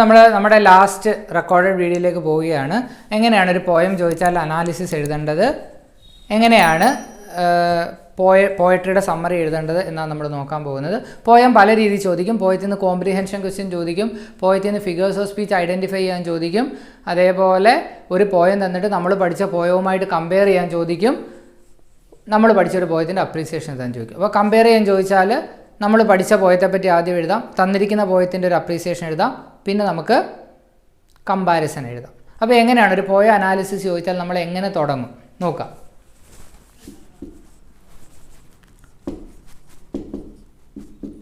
നമ്മൾ നമ്മുടെ last recorded വീഡിയോയിലേക്ക് പോവുകയാണ്. എങ്ങനെയാണ് ഒരു പോയം ചോദിച്ചാൽ അനാലിസിസ് എഴുതേണ്ടത്, എങ്ങനെയാണ് പോയട്രിയുടെ സമ്മറി എഴുതേണ്ടത് എന്നാണ് നമ്മൾ നോക്കാൻ പോകുന്നത്. പോയം പല രീതിയിൽ ചോദിക്കും. പോയത്തിൽ നിന്ന് കോംപ്രിഹെൻഷൻ ക്വസ്റ്റ്യൻ ചോദിക്കും, പോയത്തിൽ നിന്ന് ഫിഗേഴ്സ് ഓഫ് സ്പീച്ച് ഐഡൻറ്റിഫൈ ചെയ്യാൻ ചോദിക്കും, അതേപോലെ ഒരു പോയം തന്നിട്ട് നമ്മൾ പഠിച്ച പോയവുമായിട്ട് കമ്പയർ ചെയ്യാൻ ചോദിക്കും, നമ്മൾ പഠിച്ചൊരു പോയത്തിൻ്റെ അപ്രീസിയേഷൻ എഴുതാൻ ചോദിക്കും. അപ്പോൾ കമ്പയർ ചെയ്യാൻ ചോദിച്ചാൽ നമ്മൾ പഠിച്ച പോയത്തെ പറ്റി ആദ്യം എഴുതാം, തന്നിരിക്കുന്ന പോയത്തിൻ്റെ ഒരു അപ്രീസിയേഷൻ എഴുതാം, പിന്നെ നമുക്ക് കമ്പാരിസൺ എഴുതാം. അപ്പോൾ എങ്ങനെയാണ് ഒരു പോയ അനാലിസിസ് ചോദിച്ചാൽ നമ്മൾ എങ്ങനെ തുടങ്ങും നോക്കാം.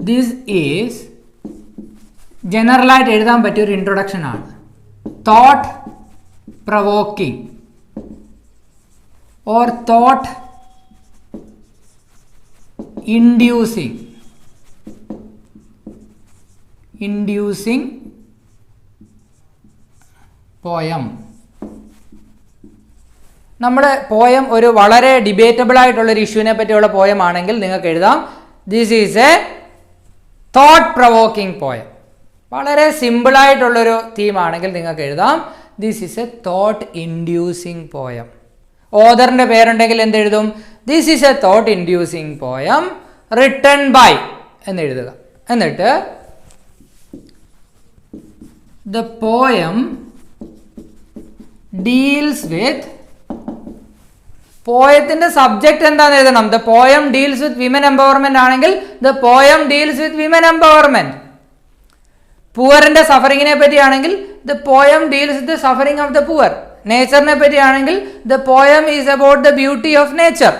ദിസ് ഈസ് ജനറലായിട്ട് എഴുതാൻ പറ്റിയ ഒരു ഇൻട്രൊഡക്ഷൻ ആണ്. Thought provoking or thought inducing poem. നമ്മൾ പോയം ഒരു വളരെ ഡിബേറ്റബിൾ ആയിട്ടുള്ളൊരു ഇഷ്യൂവിനെ പറ്റിയുള്ള പോയം ആണെങ്കിൽ നിങ്ങൾക്ക് എഴുതാം this is a thought provoking poem. വളരെ സിമ്പിളായിട്ടുള്ളൊരു തീമാണെങ്കിൽ നിങ്ങൾക്ക് എഴുതാം this is a thought inducing poem. ഓഥറിൻ്റെ പേരുണ്ടെങ്കിൽ എന്തെഴുതും? This is a thought inducing poem written by എന്നെഴുതുക. എന്നിട്ട് ദ പോയം ഡീൽസ് വിത്ത്, പോയത്തിൻ്റെ സബ്ജക്റ്റ് എന്താണെന്ന് എഴുതണം. The poem deals with women empowerment ആണെങ്കിൽ the poem deals with women empowerment. പുവറിൻ്റെ സഫറിങ്ങിനെ പറ്റിയാണെങ്കിൽ the poem deals with the suffering of the poor. നേച്ചറിനെ പറ്റിയാണെങ്കിൽ the poem is about the beauty of nature.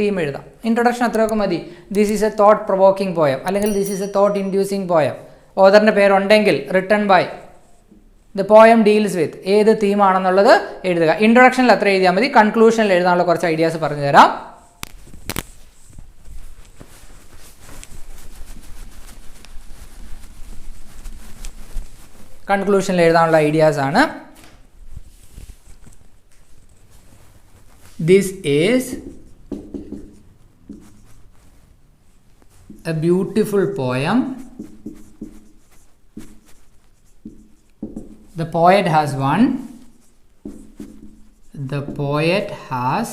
Theme എഴുതാം. Introduction അത്രയൊക്കെ മതി. This is a thought provoking poem അല്ലെങ്കിൽ this is a thought inducing poem. ഓഥറിൻ്റെ പേരുണ്ടെങ്കിൽ written by, the poem deals with, ഏത് തീമാണെന്നുള്ളത് എഴുതുക. ഇൻട്രൊഡക്ഷനിൽ അത്ര എഴുതിയാൽ മതി. കൺക്ലൂഷനിൽ എഴുതാനുള്ള കുറച്ച് ഐഡിയാസ് പറഞ്ഞു തരാം. കൺക്ലൂഷനിൽ എഴുതാനുള്ള ഐഡിയാസ് ആണ് this is a beautiful poem. The poet has won. The poet has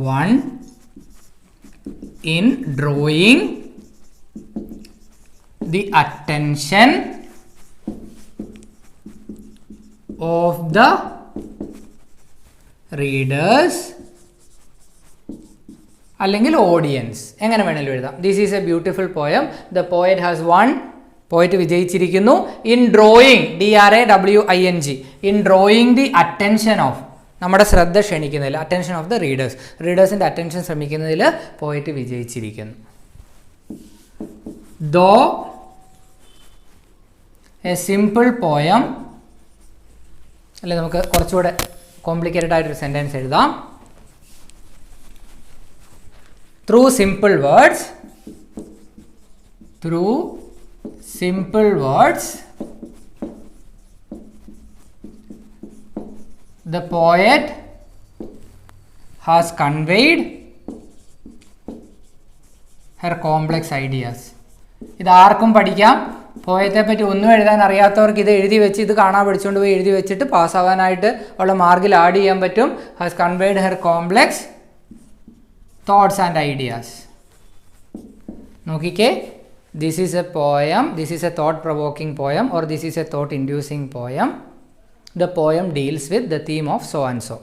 won in drawing the attention of the readers അല്ലെങ്കിൽ ഓഡിയൻസ്, എങ്ങനെ വേണമെങ്കിലും എഴുതാം. This is a beautiful poem. The poet has won, poet വിജയിച്ചിരിക്കുന്നു. In drawing, DRAWING, in drawing the attention of, നമ്മുടെ ശ്രദ്ധ ക്ഷണിക്കുന്നതിൽ, attention of the readers, റീഡേഴ്സിൻ്റെ attention ശ്രമിക്കുന്നതിൽ പോയറ്റ് വിജയിച്ചിരിക്കുന്നു. ദോ എ സിമ്പിൾ പോയം, അല്ലെ നമുക്ക് കുറച്ചുകൂടെ കോംപ്ലിക്കേറ്റഡ് ആയിട്ടൊരു സെൻറ്റൻസ് എഴുതാം. Through simple words the poet has conveyed her complex ideas. ഇത് ആർക്കും പഠിക്കാം. പോയത്തെ പറ്റി ഒന്നും എഴുതാൻ അറിയാത്തവർക്ക് ഇത് എഴുതി വെച്ച്, ഇത് കാണാൻ പഠിച്ചുകൊണ്ട് പോയി എഴുതി വെച്ചിട്ട് പാസ്സാവാനായിട്ട് ഉള്ള മാർക്കിൽ ആഡ് ചെയ്യാൻ പറ്റും. Has conveyed her complex thoughts and ideas. നോക്കിക്കേ, this is a poem, this is a thought provoking poem or this is a thought inducing poem. The poem deals with the theme of so and so.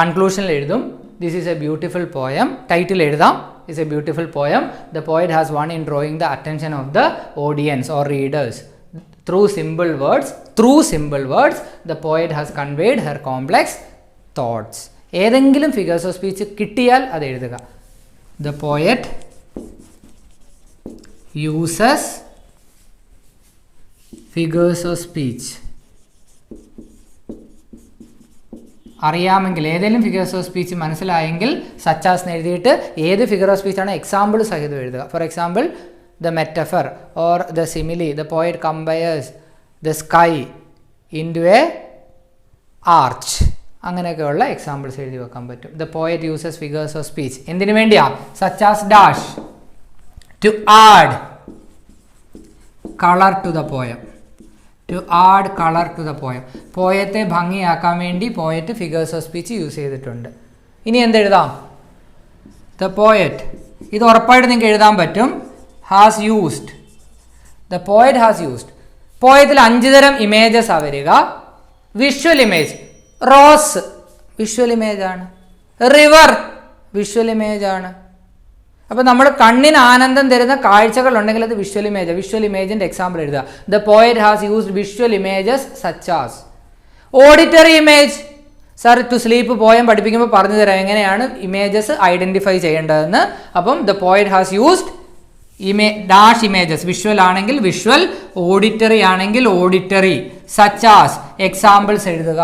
കൺക്ലൂഷനിൽ എഴുതും this is a beautiful poem. Title എഴുതാം is a beautiful poem. The poet has won in drawing the attention of the audience or readers. Through simple words, the poet has conveyed her complex thoughts. ഏതെങ്കിലും figures of speech കിട്ടിയാൽ അത് എഴുതുക. The poet uses figures of speech. അറിയാമെങ്കിൽ, ഏതെങ്കിലും figures of speech മനസ്സിലായെങ്കിൽ such as എഴുതിയിട്ട് ഏത് figure of സ്പീച്ചാണ് എക്സാമ്പിൾ സഹിതം എഴുതുക. For example the metaphor or the simile, the poet compares the sky into a arch, അങ്ങനെയൊക്കെയുള്ള എക്സാമ്പിൾസ് എഴുതി വെക്കാൻ പറ്റും. The poet uses figures of speech എന്തിനു വേണ്ടിയാ? Such as dash, to add colour to the poem. To add colour to the poem. പോയത്തെ ഭംഗിയാക്കാൻ വേണ്ടി poet figures of speech use ചെയ്തിട്ടുണ്ട്. ഇനി എന്തെഴുതാം? ദ പോയറ്റ്, ഇത് ഉറപ്പായിട്ട് നിങ്ങൾക്ക് എഴുതാൻ പറ്റും. Has used, the poet has used. പോയത്തിൽ 5 തരം ഇമേജസ് വരിക. Visual image, rose visual image ആണ്, റിവർ വിഷ്വൽ ഇമേജ് ആണ്. അപ്പോൾ നമ്മൾ കണ്ണിന് ആനന്ദം തരുന്ന കാഴ്ചകൾ ഉണ്ടെങ്കിൽ അത് വിഷ്വൽ ഇമേജ്. വിഷ്വൽ ഇമേജിൻ്റെ എക്സാമ്പിൾ എഴുതുക. The poet has used visual images such as. Auditory image, sir to sleep poem പഠിപ്പിക്കുമ്പോൾ പറഞ്ഞു തരാം എങ്ങനെയാണ് ഇമേജസ് ഐഡൻറ്റിഫൈ ചെയ്യേണ്ടതെന്ന്. അപ്പം the poet has used dash images. Visual ആണെങ്കിൽ വിഷ്വൽ, ഓഡിറ്ററി ആണെങ്കിൽ ഓഡിറ്ററി, സച്ച് ആസ് എക്സാമ്പിൾസ് എഴുതുക.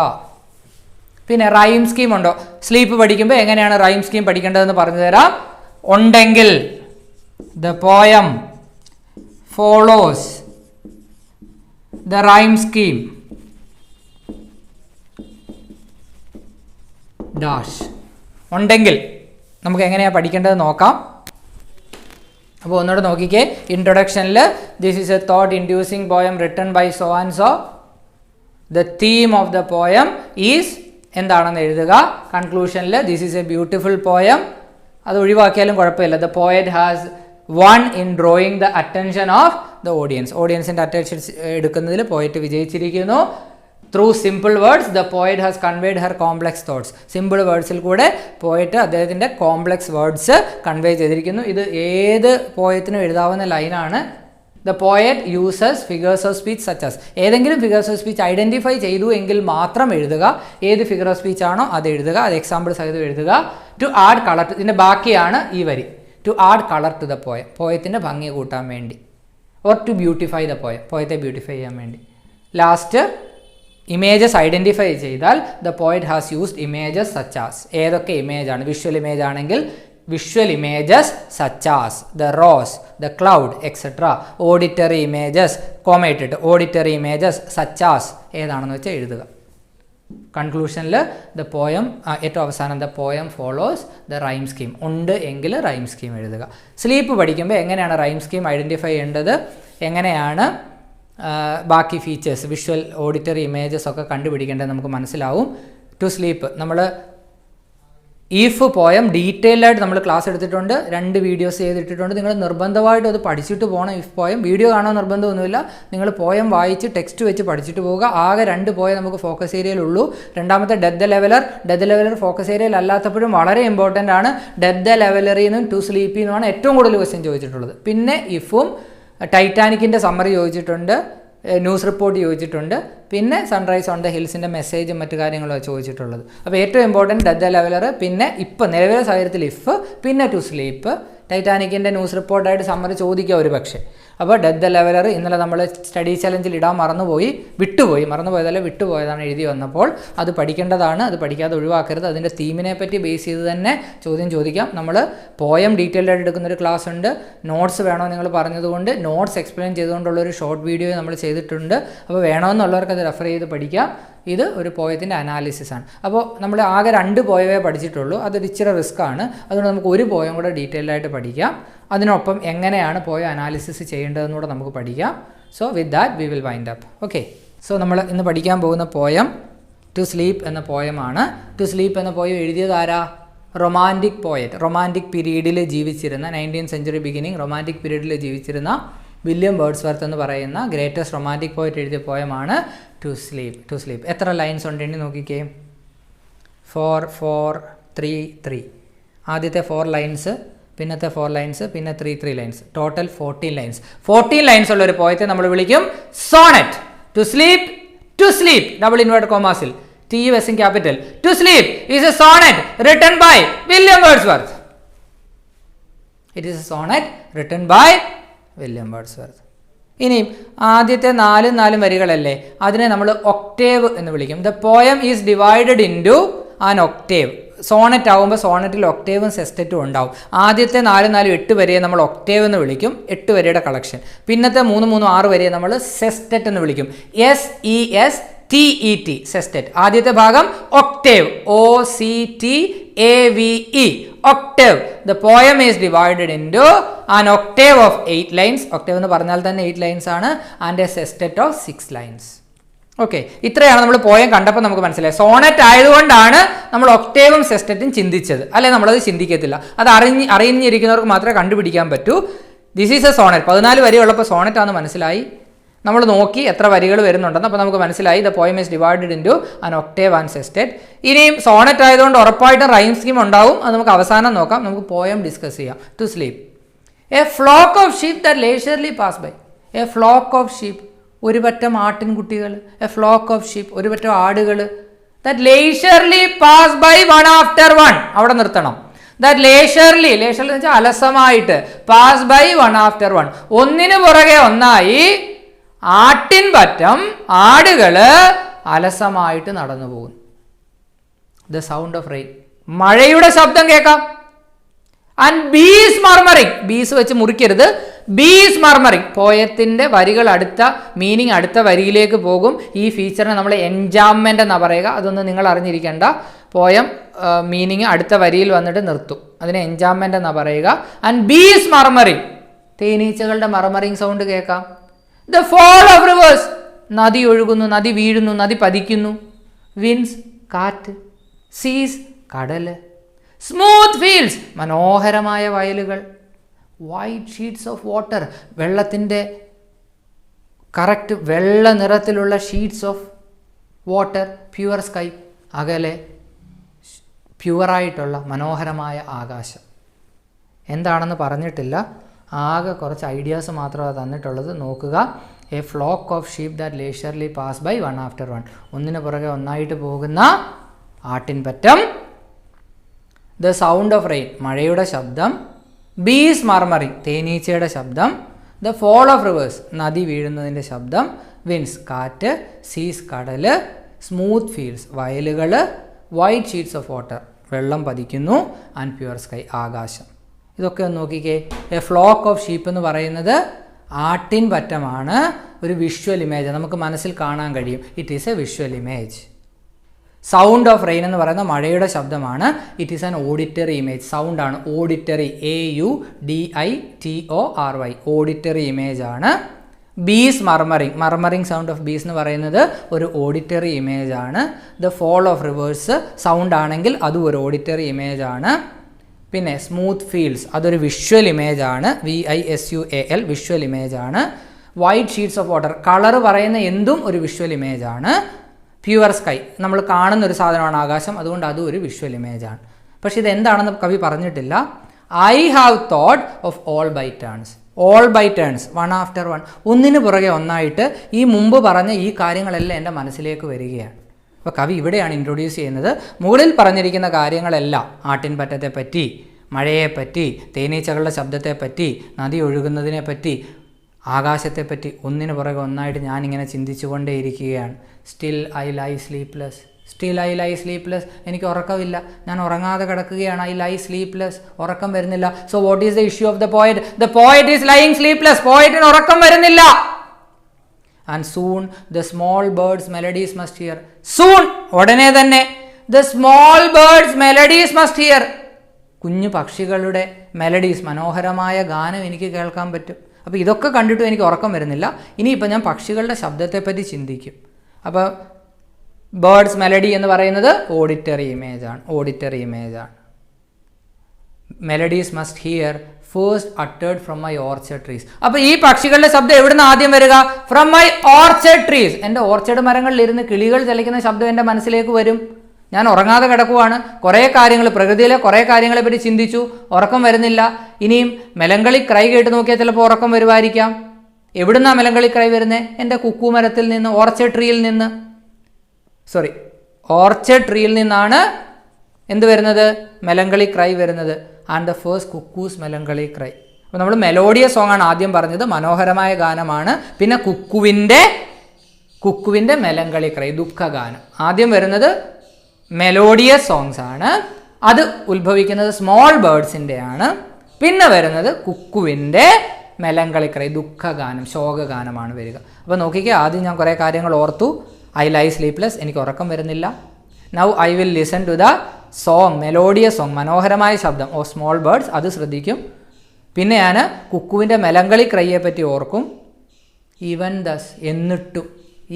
പിന്നെ റൈം സ്കീം ഉണ്ടോ? സ്ലീപ്പ് പഠിക്കുമ്പോൾ എങ്ങനെയാണ് റൈം സ്കീം പഠിക്കേണ്ടതെന്ന് പറഞ്ഞു തരാം. ഉണ്ടെങ്കിൽ the poem follows the rhyme scheme dash. ഉണ്ടെങ്കിൽ നമുക്ക് എങ്ങനെയാണ് പഠിക്കേണ്ടത് നോക്കാം. അപ്പോൾ ഒന്നുകൂടെ നോക്കിക്കേ. ഇൻട്രൊഡക്ഷനിൽ this is a thought inducing poem written by so and so. The theme of the poem is എന്താണെന്ന് എഴുതുക. കൺക്ലൂഷനിൽ this is a beautiful poem. അത് ഒഴിവാക്കിയാലും കുഴപ്പമില്ല. The poet has won in drawing the attention of the audience. ഓഡിയൻസിൻ്റെ attention എടുക്കുന്നതിൽ poet വിജയിച്ചിരിക്കുന്നു. Through simple words the poet has conveyed her complex thoughts. Simple വേർഡ്സിൽ കൂടെ പോയറ്റ് അദ്ദേഹത്തിൻ്റെ കോംപ്ലക്സ് വേർഡ്സ് കൺവേ ചെയ്തിരിക്കുന്നു. ഇത് ഏത് പോയത്തിനും എഴുതാവുന്ന ലൈനാണ്. The poet uses figures of speech such as. ഏതെങ്കിലും ഫിഗേഴ്സ് ഓഫ് സ്പീച്ച് ഐഡൻറ്റിഫൈ ചെയ്തു എങ്കിൽ മാത്രം എഴുതുക. ഏത് ഫിഗർ ഓഫ് സ്പീച്ച് ആണോ അത് എഴുതുക. അത് എക്സാമ്പിൾ സഹിതം എഴുതുക. ടു ആഡ് കളർ, ഇതിൻ്റെ ബാക്കിയാണ് ഈ വരി. To add colour to the poem, പോയത്തിൻ്റെ ഭംഗി കൂട്ടാൻ വേണ്ടി. Or to beautify the poem, പോയത്തെ ബ്യൂട്ടിഫൈ ചെയ്യാൻ വേണ്ടി. ലാസ്റ്റ് ഇമേജസ് ഐഡൻറ്റിഫൈ ചെയ്താൽ the poet has used images such as. ഏതൊക്കെ ഇമേജ് ആണ്? വിഷ്വൽ ഇമേജ് ആണെങ്കിൽ visual images such as the rose, the cloud etcetera. Auditory images കോമേറ്റഡ്, ഓഡിറ്ററി ഇമേജസ് സച്ച് ആസ് ഏതാണെന്ന് വെച്ചാൽ എഴുതുക. കൺക്ലൂഷനിൽ ദ പോയം, ഏറ്റവും അവസാനം the poem follows the rhyme scheme. ഉണ്ട് എങ്കിൽ റൈം സ്കീം എഴുതുക. സ്ലീപ്പ് പഠിക്കുമ്പോൾ എങ്ങനെയാണ് റൈം സ്കീം ഐഡൻറ്റിഫൈ ചെയ്യേണ്ടത്, എങ്ങനെയാണ് ബാക്കി ഫീച്ചേഴ്സ് വിഷ്വൽ ഓഡിറ്ററി ഇമേജസ് ഒക്കെ കണ്ടുപിടിക്കേണ്ടത് നമുക്ക് മനസ്സിലാവും. ടു സ്ലീപ്പ് നമ്മൾ ഈഫ് പോയം ഡീറ്റെയിൽഡ് ആയിട്ട് നമ്മൾ ക്ലാസ് എടുത്തിട്ടുണ്ട്. 2 വീഡിയോസ് ചെയ്തിട്ടിട്ടുണ്ട്. നിങ്ങൾ നിർബന്ധമായിട്ടും അത് പഠിച്ചിട്ട് പോകണം. ഇഫ് പോയം വീഡിയോ കാണാൻ നിർബന്ധമൊന്നുമില്ല. നിങ്ങൾ പോയം വായിച്ച് ടെക്സ്റ്റ് വെച്ച് പഠിച്ചിട്ട് പോവുക. ആകെ 2 പോയം നമുക്ക് ഫോക്കസ് ഏരിയയിലുള്ളൂ. രണ്ടാമത്തെ death the leveller. Death the leveller focus ഏരിയയിൽ അല്ലാത്തപ്പോഴും വളരെ ഇമ്പോർട്ടൻ്റ് ആണ്. ഡെത്ത് ദ ലെവലറിൽ നിന്നും ടു സ്ലീപ്പിൽ നിന്നുമാണ് ഏറ്റവും കൂടുതൽ ക്വസ്റ്റ്യൻ ചോദിച്ചിട്ടുള്ളത്. പിന്നെ ഇഫും ടൈറ്റാനിക്കിൻ്റെ സമ്മറി ചോദിച്ചിട്ടുണ്ട്, ന്യൂസ് റിപ്പോർട്ട് ചോദിച്ചിട്ടുണ്ട്, പിന്നെ സൺറൈസ് ഓൺ ദ ഹിൽസിൻ്റെ മെസ്സേജും മറ്റു കാര്യങ്ങളും ചോദിച്ചിട്ടുള്ളത്. അപ്പോൾ ഏറ്റവും ഇമ്പോർട്ടൻറ്റ് ഡെത്ത് ദ ലെവലർ, പിന്നെ ഇപ്പോൾ നിലവിലെ സാഹചര്യത്തിൽ ഇഫ്, പിന്നെ ടു സ്ലീപ്പ്. ടൈറ്റാനിക്കിൻ്റെ ന്യൂസ് റിപ്പോർട്ടായിട്ട് സമ്മറി ചോദിക്കുക ഒരു പക്ഷേ. അപ്പോൾ ഡെത്ത് ദ ലെവലർ ഇന്നലെ നമ്മൾ സ്റ്റഡി ചലഞ്ചിൽ ഇടാൻ വിട്ടുപോയതാണ് എഴുതി വന്നപ്പോൾ. അത് പഠിക്കേണ്ടതാണ്, അത് പഠിക്കാതെ ഒഴിവാക്കരുത്. അതിൻ്റെ തീമിനെ പറ്റി ബേസ് ചെയ്ത് തന്നെ ചോദ്യം ചോദിക്കാം. നമ്മൾ പോയം ഡീറ്റെയിൽഡ് ആയിട്ട് എടുക്കുന്നൊരു ക്ലാസ് ഉണ്ട്. നോട്ട്സ് വേണോ നിങ്ങൾ പറഞ്ഞതുകൊണ്ട് നോട്ട്സ് എക്സ്പ്ലെയിൻ ചെയ്തുകൊണ്ടുള്ളൊരു ഷോർട്ട് വീഡിയോ നമ്മൾ ചെയ്തിട്ടുണ്ട്. അപ്പോൾ വേണമെന്നുള്ളവർക്ക് അത് റെഫർ ചെയ്ത് പഠിക്കാം. ഇത് ഒരു പോയത്തിൻ്റെ അനാലിസിസ് ആണ്. അപ്പോൾ നമ്മൾ ആകെ 2 പോയമേ പഠിച്ചിട്ടുള്ളൂ. അതൊരു ഇച്ചിരി റിസ്ക് ആണ്. അതുകൊണ്ട് നമുക്ക് ഒരു പോയം കൂടെ ഡീറ്റെയിൽഡ് ആയിട്ട് പഠിക്കാം. അതിനൊപ്പം എങ്ങനെയാണ് പോയം അനാലിസിസ് ചെയ്യേണ്ടതെന്നൂടെ നമുക്ക് പഠിക്കാം. So with that we will wind up. Okay, so നമ്മൾ ഇന്ന് പഠിക്കാൻ പോകുന്ന പോയം ടു സ്ലീപ്പ് എന്ന പോയമാണ്. ടു സ്ലീപ്പ് എന്ന പോയം എഴുതിയത് ആരാ? Romantic poet. റൊമാൻറ്റിക് പീരീഡിൽ ജീവിച്ചിരുന്ന 19th century ബിഗിനിങ് റൊമാൻറ്റിക് പീരീഡിൽ ജീവിച്ചിരുന്ന വില്യം വേർഡ്സ്വർത്ത് എന്ന് പറയുന്ന ഗ്രേറ്റസ്റ്റ് റൊമാൻറ്റിക് പോയറ്റ് എഴുതിയ പോയമാണ് ടു സ്ലീപ്പ്. ടു സ്ലീപ്പ് എത്ര ലൈൻസ് ഉണ്ടെന്ന് നോക്കിക്കേ. 4 4 3 3. ആദ്യത്തെ 4 ലൈൻസ്, പിന്നത്തെ 4 ലൈൻസ്, പിന്നെ 3 ലൈൻസ്. Total 14 lines. 14 ലൈൻസ് ഉള്ള ഒരു പോയത്തെ നമ്മൾ വിളിക്കും sonnet. To sleep, to sleep double inverted കോമാസിൽ TUS in capital. To sleep is a sonnet written by William Wordsworth. It is a sonnet written by William Wordsworth. ഇനിയും ആദ്യത്തെ 4 വരികളല്ലേ, അതിനെ നമ്മൾ ഒക്ടേവ് എന്ന് വിളിക്കും. The poem is divided into an octave. Sonnet ആകുമ്പോൾ സോണറ്റിൽ ഒക്ടേവും സെസ്റ്ററ്റും ഉണ്ടാവും. ആദ്യത്തെ 4 8 വരിയെ നമ്മൾ ഒക്ടേവ് എന്ന് വിളിക്കും, 8 വരിയുടെ കളക്ഷൻ. പിന്നത്തെ 3 6 വരിയെ നമ്മൾ സെസ്റ്ററ്റ് എന്ന് വിളിക്കും. SES TET, sestet. ആദ്യത്തെ ഭാഗം octave, OCTAVE, octave. The poem is divided into an octave of 8 lines. Octave എന്ന് പറഞ്ഞാൽ തന്നെ 8 lines ആണ്, and a sestet of 6 lines. Okay, ഇത്രയാണ് നമ്മൾ പോയം കണ്ടപ്പോൾ നമുക്ക് മനസ്സിലായി. സോണറ്റ് ആയതുകൊണ്ടാണ് നമ്മൾ ഒക്ടേവും സെസ്റ്ററ്റും ചിന്തിച്ചത്, അല്ലെ നമ്മളത് ചിന്തിക്കത്തില്ല. അത് അറിഞ്ഞിരിക്കുന്നവർക്ക് മാത്രമേ കണ്ടുപിടിക്കാൻ പറ്റൂ. This is A Sonet. 14 വരി ഉള്ളപ്പോൾ സോണറ്റ് ആണെന്ന് മനസ്സിലായി. നമ്മൾ നോക്കി എത്ര വരികൾ വരുന്നുണ്ടെന്ന്, അപ്പോൾ നമുക്ക് മനസ്സിലായി the poem is divided into an octave and sestet. ഇനിയും സോണറ്റ് ആയതുകൊണ്ട് ഉറപ്പായിട്ടും റൈം സ്കീം ഉണ്ടാവും, അത് നമുക്ക് അവസാനം നോക്കാം. നമുക്ക് പോയം ഡിസ്കസ് ചെയ്യാം. To sleep. A flock of sheep that leisurely pass by. A flock of sheep, ഒരു പറ്റം ആട്ടിൻകുട്ടികൾ. എ ഫ്ലോക്ക് ഓഫ് ഷീപ്പ്, ഒരു പറ്റം ആടുകൾ. That leisurely pass by one after one. അവിടെ നിർത്തണം. ദാറ്റ് ലേഷ്യർലി, ലേഷ്യർലി എന്ന് വെച്ചാൽ അലസമായിട്ട്, pass by one after one, ഒന്നിനു പുറകെ ഒന്നായി ആട്ടിൻ പറ്റം ആടുകള് അലസമായിട്ട് നടന്നു പോകുന്നു. ദ സൗണ്ട് ഓഫ് റെയിൻ, മഴയുടെ ശബ്ദം കേൾക്കാം. ആൻഡ് ബീസ് മർമറിങ്, ബീസ് വെച്ച് മുറിക്കരുത്, ബീസ് മർമറിങ്. പോയത്തിന്റെ വരികൾ അടുത്ത മീനിങ് അടുത്ത വരിയിലേക്ക് പോകും. ഈ ഫീച്ചറിനെ നമ്മൾ എൻജാംമെന്റ് എന്നാ പറയുക. അതൊന്നും നിങ്ങൾ അറിഞ്ഞിരിക്കേണ്ട. പോയം മീനിങ് അടുത്ത വരിയിൽ വന്നിട്ട് നിർത്തും, അതിനെ എൻജാംമെന്റ് എന്നാ പറയുക. ആൻഡ് ബീസ് മർമറിങ്, തേനീച്ചകളുടെ മർമറിങ് സൗണ്ട് കേൾക്കാം. ദ ഫോൾ ഓഫ് റിവേഴ്സ്, നദി ഒഴുകുന്നു, നദി വീഴുന്നു, നദി പതിക്കുന്നു. വിൻസ്, കാറ്റ്. സീസ്, കടല്. സ്മൂത്ത് ഫീൽഡ്സ്, മനോഹരമായ വയലുകൾ. വൈറ്റ് ഷീറ്റ്സ് ഓഫ് വാട്ടർ, വെള്ളത്തിൻ്റെ കറക്റ്റ് വെള്ള നിറത്തിലുള്ള sheets of water. Pure sky, അകലെ പ്യുവറായിട്ടുള്ള മനോഹരമായ ആകാശം. എന്താണെന്ന് പറഞ്ഞിട്ടില്ല, ആകെ കുറച്ച് ഐഡിയാസ് മാത്രമാണ് തന്നിട്ടുള്ളത്. നോക്കുക. A flock of sheep that leisurely pass by one after one, ഒന്നിനു പുറകെ ഒന്നായിട്ട് പോകുന്ന ആട്ടിൻപറ്റം. ദ സൗണ്ട് ഓഫ് റെയിൻ, മഴയുടെ ശബ്ദം. ബീസ് മർമറിങ്, തേനീച്ചയുടെ ശബ്ദം. ദ ഫോൾ ഓഫ് റിവേഴ്സ്, നദി വീഴുന്നതിൻ്റെ ശബ്ദം. വിൻസ്, കാറ്റ്. സീസ്, കടല്. സ്മൂത്ത് ഫീൽഡ്സ്, വയലുകൾ. വൈറ്റ് ഷീറ്റ്സ് ഓഫ് വാട്ടർ, വെള്ളം പതിക്കുന്നു. ആൻഡ് പ്യുവർ സ്കൈ, ആകാശം. ഇതൊക്കെ ഒന്ന് നോക്കിക്കേ. എ ഫ്ലോക്ക് ഓഫ് ഷീപ്പ് എന്ന് പറയുന്നത് ആട്ടിൻ പറ്റമാണ്. ഒരു വിഷ്വൽ ഇമേജ് നമുക്ക് മനസ്സിൽ കാണാൻ കഴിയും. It is a visual image. Sound of rain എന്ന് പറയുന്ന മഴയുടെ ശബ്ദമാണ്. It is an auditory image. സൗണ്ടാണ്, ഓഡിറ്ററി, AUDITORY, ഓഡിറ്ററി ഇമേജ് ആണ്. Bees murmuring, murmuring sound of bees എന്ന് പറയുന്നത് ഒരു ഓഡിറ്ററി ഇമേജ് ആണ്. The fall of rivers sound ആണെങ്കിൽ അതും ഒരു ഓഡിറ്ററി ഇമേജ് ആണ്. പിന്നെ സ്മൂത്ത് ഫീൽഡ്സ്, അതൊരു വിഷ്വൽ ഇമേജ് ആണ്. VISUAL, വിഷ്വൽ ഇമേജ് ആണ്. White sheets of water, colour പറയുന്ന എന്തും ഒരു വിഷ്വൽ ഇമേജ് ആണ്. പ്യുവർ സ്കൈ, നമ്മൾ കാണുന്ന ഒരു സാധനമാണ് ആകാശം, അതുകൊണ്ട് അതും ഒരു വിഷ്വൽ ഇമേജ് ആണ്. പക്ഷെ ഇതെന്താണെന്ന് കവി പറഞ്ഞിട്ടില്ല. I have thought of all by turns. All by turns, one after one, ഒന്നിനു പുറകെ ഒന്നായിട്ട് ഈ മുമ്പ് പറഞ്ഞ ഈ കാര്യങ്ങളെല്ലാം എൻ്റെ മനസ്സിലേക്ക് വരികയാണ്. അപ്പോൾ കവി ഇവിടെയാണ് ഇൻട്രൊഡ്യൂസ് ചെയ്യുന്നത്. മുകളിൽ പറഞ്ഞിരിക്കുന്ന കാര്യങ്ങളെല്ലാം, ആട്ടിൻപറ്റത്തെപ്പറ്റി, മഴയെപ്പറ്റി, തേനീച്ചകളുടെ ശബ്ദത്തെപ്പറ്റി, നദി ഒഴുകുന്നതിനെ പറ്റി, ആകാശത്തെപ്പറ്റി ഒന്നിനു പുറകെ ഒന്നായിട്ട് ഞാനിങ്ങനെ ചിന്തിച്ചു കൊണ്ടേയിരിക്കുകയാണ്. Still I lie sleepless, still I lie sleepless, എനിക്ക് ഉറക്കമില്ല, ഞാൻ ഉറങ്ങാതെ കിടക്കുകയാണ്. ഐ ലൈ സ്ലീപ്ലെസ്, ഉറക്കം വരുന്നില്ല. So what is the issue of the poet? The poet is lying sleepless, പോയറ്റിന് ഉറക്കം വരുന്നില്ല. And soon the small birds melodies must hear. Soon, ഉടനെ തന്നെ. The small birds melodies must hear, കുഞ്ഞു പക്ഷികളുടെ melodies, മനോഹരമായ ഗാനം എനിക്ക് കേൾക്കാൻ പറ്റും. അപ്പോൾ ഇതൊക്കെ കണ്ടിട്ടും എനിക്ക് ഉറക്കം വരുന്നില്ല. ഇനിയിപ്പോൾ ഞാൻ പക്ഷികളുടെ ശബ്ദത്തെപ്പറ്റി ചിന്തിക്കും. അപ്പോൾ ബേർഡ്സ് മെലഡി എന്ന് പറയുന്നത് ഓഡിറ്ററി ഇമേജ് ആണ്, ഓഡിറ്ററി ഇമേജ് ആണ്. Melodies must hear first uttered from my orchard trees. അപ്പോൾ ഈ പക്ഷികളുടെ ശബ്ദം എവിടുന്ന് ആദ്യം വരിക? From my orchard trees. എൻ്റെ ഓർച്ചർഡ് മരങ്ങളിലിരുന്ന് കിളികൾ ചലിക്കുന്ന ശബ്ദം എൻ്റെ മനസ്സിലേക്ക് വരും. ഞാൻ ഉറങ്ങാതെ കിടക്കുവാണ്, കുറേ കാര്യങ്ങൾ, പ്രകൃതിയിലെ കുറേ കാര്യങ്ങളെ പറ്റി ചിന്തിച്ചു, ഉറക്കം വരുന്നില്ല. ഇനിയും മെലങ്കളി ക്രൈ കേട്ട് നോക്കിയാൽ ചിലപ്പോൾ ഉറക്കം വരുമായിരിക്കാം. എവിടുന്നാണ് മെലങ്കളി ക്രൈ വരുന്നത്? എൻ്റെ കുക്കു മരത്തിൽ നിന്ന്, ഓർച്ചർഡ് ട്രീയിൽ നിന്നാണ് എന്ത് വരുന്നത്? മെലങ്കളി ക്രൈ വരുന്നത്. And the first cuckoo's melancholy cry. അപ്പോൾ നമ്മൾ മെലോഡിയസ് സോങ് ആണ് ആദ്യം പറഞ്ഞത്, മനോഹരമായ ഗാനമാണ്. പിന്നെ കുക്കുവിൻ്റെ മെലങ്കളി ക്രൈ, ദുഃഖഗാനം. ആദ്യം വരുന്നത് മെലോഡിയസ് സോങ്സ് ആണ്, അത് ഉത്ഭവിക്കുന്നത് സ്മോൾ ബേർഡ്സിൻ്റെ ആണ്. പിന്നെ വരുന്നത് കുക്കുവിൻ്റെ മെലങ്കളി ക്രൈ, ദുഃഖഗാനം, ശോകഗാനമാണ് വരിക. അപ്പോൾ നോക്കിക്കേ, ആദ്യം ഞാൻ കുറേ കാര്യങ്ങൾ ഓർത്തു. ഐ ലൈ സ്ലീപ്ലെസ്, എനിക്ക് ഉറക്കം വരുന്നില്ല. Now I will listen to the song, melodious song, മനോഹരമായ ശബ്ദം ഓഫ് സ്മോൾ ബേർഡ്സ്, അത് ശ്രദ്ധിക്കും. പിന്നെ ഞാൻ കുക്കുവിൻ്റെ മെലങ്കളി ക്രൈയെ പറ്റി ഓർക്കും. ഈവൻ ദസ്, എന്നിട്ടും,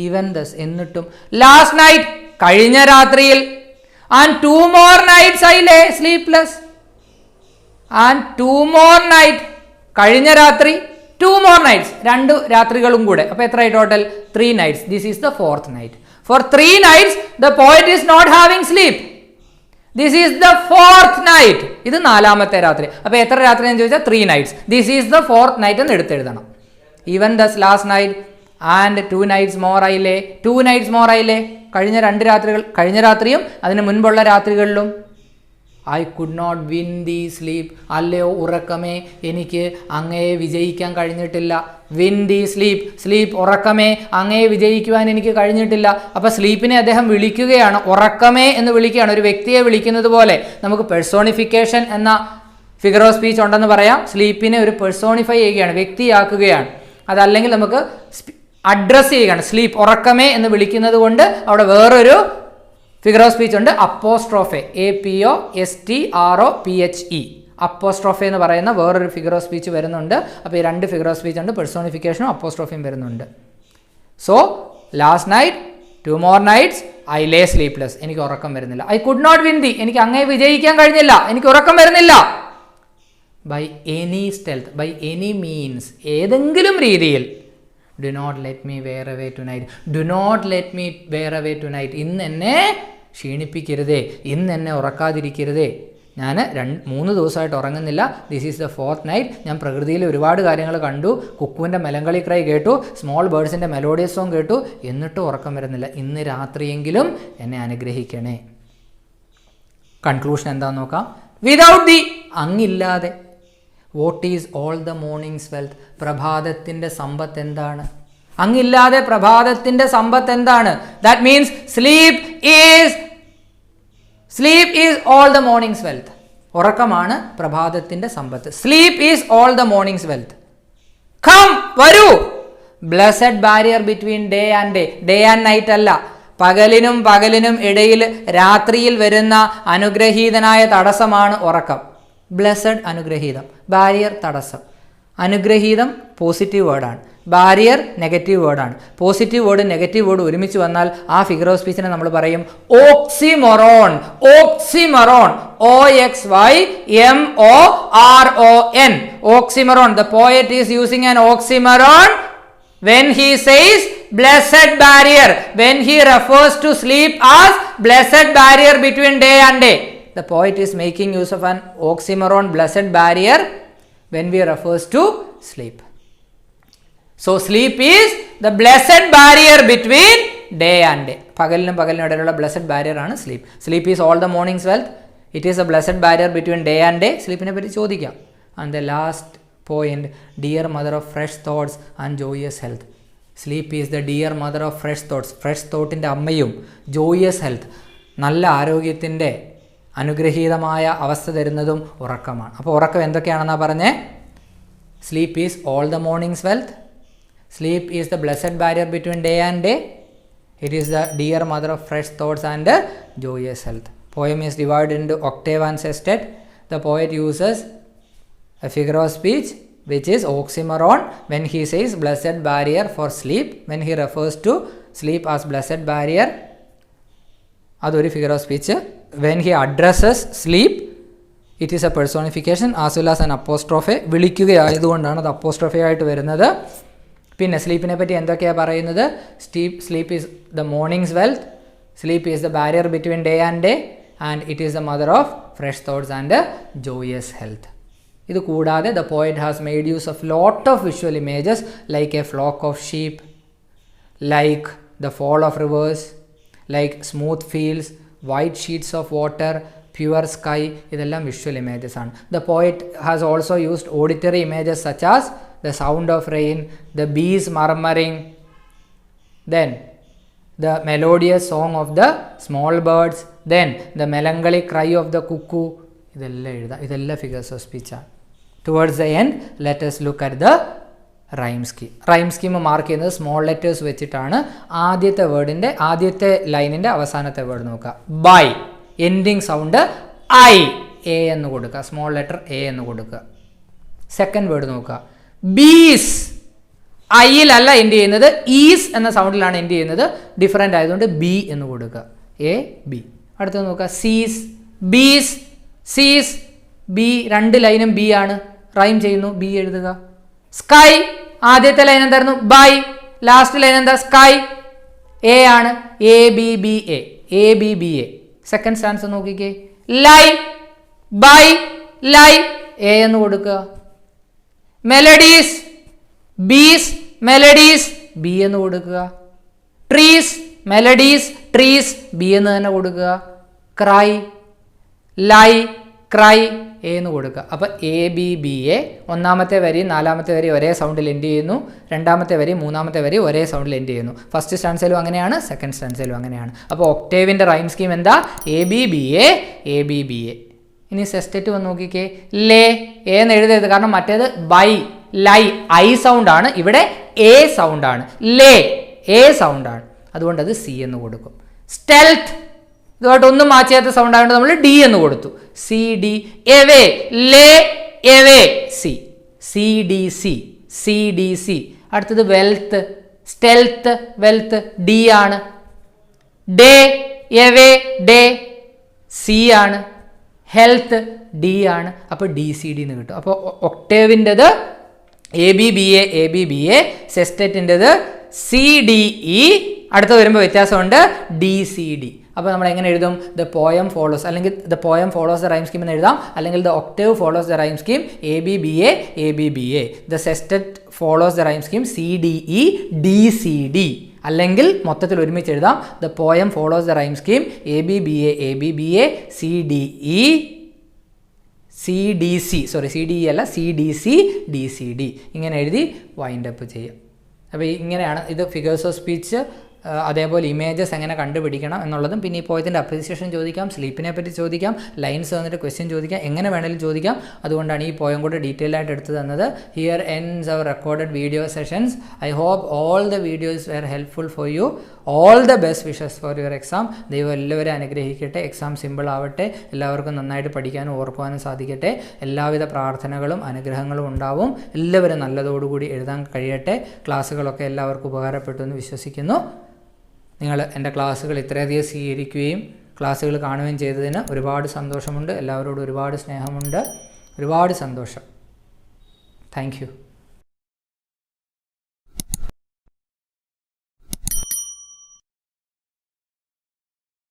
ഈവൻ ദസ്, എന്നിട്ടും. ലാസ്റ്റ് നൈറ്റ്, കഴിഞ്ഞ രാത്രിയിൽ. And 2 more nights I lay sleepless. And 2 more night, കഴിഞ്ഞ രാത്രി 2 more nights, 2 രാത്രികളും കൂടെ. അപ്പോൾ എത്രയായി total? 3 nights. This is the 4th night. For 3 nights the poet is not having sleep. This is the 4th night. ഇത് 4ാമത്തെ രാത്രി. അപ്പോൾ എത്ര രാത്രി എന്ന് ചോദിച്ചാൽ 3 nights. This is the 4th night എന്ന് എടുത്തെഴുതണം. Even thus last night and 2 nights more I lay. 2 nights more I lay. കഴിഞ്ഞ 2 രാത്രികൾ, കഴിഞ്ഞ രാത്രിയും അതിന് മുൻപുള്ള രാത്രികളിലും. I could not win the sleep. അല്ലയോ ഉറക്കമേ, എനിക്ക് അങ്ങയെ വിജയിക്കാൻ കഴിഞ്ഞിട്ടില്ല. വിൻ ദി സ്ലീപ്പ്, സ്ലീപ്പ് ഉറക്കമേ, അങ്ങയെ വിജയിക്കുവാൻ എനിക്ക് കഴിഞ്ഞിട്ടില്ല. അപ്പോൾ സ്ലീപ്പിനെ അദ്ദേഹം വിളിക്കുകയാണ്, ഉറക്കമേ എന്ന് വിളിക്കുകയാണ്. ഒരു വ്യക്തിയെ വിളിക്കുന്നത് പോലെ. നമുക്ക് പെഴ്സോണിഫിക്കേഷൻ എന്ന ഫിഗർ ഓഫ് സ്പീച്ച് ഉണ്ടെന്ന് പറയാം. സ്ലീപ്പിനെ ഒരു പെഴ്സോണിഫൈ ചെയ്യുകയാണ്, വ്യക്തിയാക്കുകയാണ്. അതല്ലെങ്കിൽ നമുക്ക് അഡ്രസ്സ് ചെയ്യുകയാണ്. സ്ലീപ്പ്, ഉറക്കമേ എന്ന് വിളിക്കുന്നത് കൊണ്ട് അവിടെ വേറൊരു ഫിഗർ ഓഫ് സ്പീച്ച് ഉണ്ട്, അപ്പോസ്ട്രോഫെ, APOSTROPHE. അപ്പോസ്ട്രോഫെ എന്ന് പറയുന്ന വേറൊരു ഫിഗർ ഓഫ് സ്പീച്ച് വരുന്നുണ്ട്. അപ്പോൾ ഈ 2 ഫിഗർ ഓഫ് സ്പീച്ച് ഉണ്ട്, പെഴ്സോണിഫിക്കേഷനും അപ്പോസ്ട്രോഫയും വരുന്നുണ്ട്. So last night, 2 more nights I lay sleepless, എനിക്ക് ഉറക്കം വരുന്നില്ല. I could not win the, എനിക്ക് അങ്ങയെ വിജയിക്കാൻ കഴിഞ്ഞില്ല, എനിക്ക് ഉറക്കം വരുന്നില്ല. By any stealth, by any means, ഏതെങ്കിലും രീതിയിൽ. Do not let me wear away tonight, do not let me wear away tonight. ഇന്ന് എന്നെ ക്ഷീണിപ്പിക്കരുതേ, ഇന്ന് എന്നെ ഉറക്കാതിരിക്കരുതേ. ഞാൻ 3 ദിവസമായിട്ട് ഉറങ്ങുന്നില്ല. This is the 4th night. ഞാൻ പ്രകൃതിയിൽ ഒരുപാട് കാര്യങ്ങൾ കണ്ടു, കുക്കുവിൻ്റെ മെലങ്കളി ക്രൈ കേട്ടു, സ്മോൾ ബേർഡ്സിൻ്റെ മെലോഡിയസ് സോങ് കേട്ടു, എന്നിട്ടും ഉറക്കം വരുന്നില്ല. ഇന്ന് രാത്രിയെങ്കിലും എന്നെ അനുഗ്രഹിക്കണേ. കൺക്ലൂഷൻ എന്താണെന്ന് നോക്കാം. വിതൗട്ട് ദി, അങ്ങില്ലാതെ. What is all the morning's wealth, പ്രഭാതത്തിൻ്റെ സമ്പത്ത് എന്താണ്? അങ്ങില്ലാതെ പ്രഭാതത്തിൻ്റെ സമ്പത്ത് എന്താണ്? That means sleep is all the morning's wealth. ഉറക്കമാണ് പ്രഭാതത്തിൻ്റെ സമ്പത്ത്. Sleep is all the morning's wealth. Come, വരൂ. Blessed barrier between day and day, day and night അല്ല, പകലിനും ഇടയിൽ രാത്രിയിൽ വരുന്ന അനുഗ്രഹീതനായ തടസ്സമാണ് ഉറക്കം. ബ്ലെസ്സഡ്, അനുഗ്രഹീതം. ബാരിയർ, തടസ്സം. അനുഗ്രഹീതം പോസിറ്റീവ് വേർഡാണ്, ബാരിയർ നെഗറ്റീവ് വേർഡാണ്. പോസിറ്റീവ് വേർഡ് നെഗറ്റീവ് വേർഡ് ഒരുമിച്ച് വന്നാൽ ആ ഫിഗർ ഓഫ് സ്പീച്ചിനെ നമ്മൾ പറയും oxymoron. Oxymoron, OXYMORON, oxymoron. The poet is using an oxymoron when he says blessed barrier, when he refers to sleep as blessed barrier between day and day. The poet is making use of an oxymoron, blessed barrier, when we refers to sleep. So sleep is the blessed barrier between day and day. പകലിനും ഇടയിലുള്ള blessed barrier ആണ് sleep. Sleep is all the morning's wealth. It is a blessed barrier between day and day. സ്ലീപ്പിനെ പറ്റി ചോദിക്കാം. And the last point, dear mother of fresh thoughts and joyous health. Sleep is the dear mother of fresh thoughts. fresh തോട്ടിൻ്റെ അമ്മയും joyous health, നല്ല ആരോഗ്യത്തിൻ്റെ അനുഗ്രഹീതമായ അവസ്ഥ തരുന്നതും ഉറക്കമാണ്. അപ്പോൾ ഉറക്കം എന്തൊക്കെയാണെന്നാണ് പറഞ്ഞേ? Sleep is all the morning's wealth. Sleep is the blessed barrier between day and day. It is the dear mother of fresh thoughts and joyous health. Poem is divided into octave and sestet. The poet uses a figure of speech which is oxymoron when he says blessed barrier for sleep, when he refers to sleep as blessed barrier. അതൊരു figure of speech. when he addresses sleep, it is a personification as well as an apostrophe. വിളിക്കുകയായതുകൊണ്ടാണ് അത് അപ്പോസ്ട്രോഫെ ആയിട്ട് വരുന്നത്. പിന്നെ സ്ലീപ്പിനെ പറ്റി എന്തൊക്കെയാണ് പറയുന്നത്? Sleep is the morning's wealth, sleep is the barrier between day and day, and it is the mother of fresh thoughts and joyous health. ഇത് കൂടാതെ the poet has made use of lot of visual images like a flock of sheep, like the fall of rivers, like smooth fields, white sheets of water, pure sky. ഇതെല്ലാം visual images ആണ്. The poet has also used auditory images such as the sound of rain, the bees murmuring, then the melodious song of the small birds, then the melancholy cry of the cuckoo. ഇതെല്ലാം figures of സ്പീച്ചാണ്. Towards the end, let us look at the rhyme scheme mark ചെയ്യുന്നത് small letters വെച്ചിട്ടാണ്. ആദ്യത്തെ വേർഡിൻ്റെ ആദ്യത്തെ ലൈനിൻ്റെ അവസാനത്തെ word നോക്കുക. By, ending sound I, A എന്ന് കൊടുക്കുക, സ്മോൾ ലെറ്റർ എ എന്ന് കൊടുക്കുക. സെക്കൻഡ് വേർഡ് നോക്കുക. ബീസ്, ഐയിലല്ല എൻഡ് ചെയ്യുന്നത്, ഈസ് എന്ന സൗണ്ടിലാണ് എൻഡ് ചെയ്യുന്നത്. ഡിഫറൻ്റ് ആയതുകൊണ്ട് ബി എന്ന് കൊടുക്കുക, എ ബി. അടുത്തത് നോക്കുക. സീസ്, ബീസ്, സീസ്, ബി, രണ്ട് ലൈനും ബി ആണ്, റൈം ചെയ്യുന്നു, ബി എഴുതുക. സ്കൈ, ആദ്യത്തെ ലൈൻ എന്തായിരുന്നു? ബൈ, ലാസ്റ്റ് ലൈൻ എന്താ? സ്കൈ, എ ആണ്, A B B A, A B B A. Second stanza നോക്കിക്കേ. ലൈ, ബൈ, ലൈ, എ എന്ന് കൊടുക്കുക. മെലഡീസ്, ബീസ്, മെലഡീസ്, ബി എന്ന് കൊടുക്കുക. ട്രീസ്, മെലഡീസ്, ട്രീസ്, ബി എന്ന് തന്നെ കൊടുക്കുക. ക്രൈ, ലൈ, ക്രൈ, എ എന്ന് കൊടുക്കുക. അപ്പോൾ എ ബി ബി എ, ഒന്നാമത്തെ വരി നാലാമത്തെ വരി ഒരേ സൗണ്ടിൽ എൻഡ് ചെയ്യുന്നു, രണ്ടാമത്തെ വരി മൂന്നാമത്തെ വരി ഒരേ സൗണ്ടിൽ എൻഡ് ചെയ്യുന്നു. ഫസ്റ്റ് സ്റ്റാൻസയിലും അങ്ങനെയാണ്, സെക്കൻഡ് സ്റ്റാൻസയിലും അങ്ങനെയാണ്. അപ്പോൾ ഒക്ടേവിൻ്റെ റൈം സ്കീം എന്താ? A B B A, A B B A. ഇനി സെസ്റ്ററ്റ് വന്ന് നോക്കിക്കേ. ലേ, എ എന്ന് എഴുതരുത്, കാരണം മറ്റേത് ബൈ, ലൈ, ഐ സൗണ്ടാണ്, ഇവിടെ എ സൗണ്ടാണ്. ലേ, എ സൗണ്ടാണ്, അതുകൊണ്ട് അത് സി എന്ന് കൊടുക്കും. സ്റ്റെൽത്ത്, ഇതുമായിട്ട് ഒന്നും മാച്ച് ചെയ്യാത്ത സൗണ്ട് ആയതുകൊണ്ട് നമ്മൾ ഡി എന്ന് കൊടുത്തു. C D. Away, lay, away, C, C D C, C D C. അടുത്തത് വെൽത്ത്, സ്റ്റെൽത്ത്, വെൽത്ത്, ഡി ആണ്. ഡേ, എവേ, ഡേ, സി ആണ്. ഹെൽത്ത്, ഡി ആണ്. അപ്പോൾ ഡി സി ഡി എന്ന് കിട്ടും. അപ്പോൾ ഒക്ടേവിൻ്റെത് A B B A, A B B A. സെസ്റ്ററ്റിൻ്റെത് സി ഡി ഇ. അടുത്ത് വരുമ്പോൾ വ്യത്യാസമുണ്ട്, ഡി സി ഡി. അപ്പോൾ നമ്മൾ എങ്ങനെ എഴുതും? ദ പോയം ഫോളോസ്, അല്ലെങ്കിൽ the poem follows the rhyme scheme എന്ന് എഴുതാം, അല്ലെങ്കിൽ the octave follows the rhyme scheme A B B A, A B B A. The sestet follows the rhyme scheme C D E, D C D. അല്ലെങ്കിൽ മൊത്തത്തിൽ ഒരുമിച്ച് എഴുതാം. The poem follows the rhyme scheme A B B A, A B B A, C D E, C D C, sorry C D E അല്ല, C D C, D C D. ഇങ്ങനെ എഴുതി wind up ചെയ്യാം. അപ്പോൾ ഇങ്ങനെയാണ് ഇത് figures of speech. അതേപോലെ images എങ്ങനെ കണ്ടുപിടിക്കണം എന്നുള്ളതും, പിന്നെ ഈ പോയത്തിൻ്റെ അപ്രീസിയേഷൻ ചോദിക്കാം, സ്ലീപ്പിനെ പറ്റി ചോദിക്കാം, ലൈൻസ് വന്നിട്ട് ക്വസ്റ്റ്യൻ ചോദിക്കാം, എങ്ങനെ വേണമെങ്കിലും ചോദിക്കാം. അതുകൊണ്ടാണ് ഈ പോയം കൂടെ ഡീറ്റെയിൽ ആയിട്ട് എടുത്തു തന്നത്. Here ends our recorded video sessions. I hope all the videos were helpful for you. All the best wishes for your exam. ദൈവം എല്ലാവരെയും അനുഗ്രഹിക്കട്ടെ. എക്സാം സിമ്പിൾ ആവട്ടെ. എല്ലാവർക്കും നന്നായിട്ട് പഠിക്കാനും ഓർക്കുവാനും സാധിക്കട്ടെ. എല്ലാവിധ പ്രാർത്ഥനകളും അനുഗ്രഹങ്ങളും ഉണ്ടാവും. എല്ലാവരും നല്ലതോടുകൂടി എഴുതാൻ കഴിയട്ടെ. ക്ലാസ്സുകളൊക്കെ എല്ലാവർക്കും ഉപകാരപ്പെട്ടു എന്ന് വിശ്വസിക്കുന്നു. നിങ്ങൾ എൻ്റെ ക്ലാസ്സുകൾ ഇത്രയധികം സ്വീകരിക്കുകയും ക്ലാസ്സുകൾ കാണുകയും ചെയ്തതിന് ഒരുപാട് സന്തോഷമുണ്ട്. എല്ലാവരോടും ഒരുപാട് സ്നേഹമുണ്ട്. ഒരുപാട് സന്തോഷം. Thank you.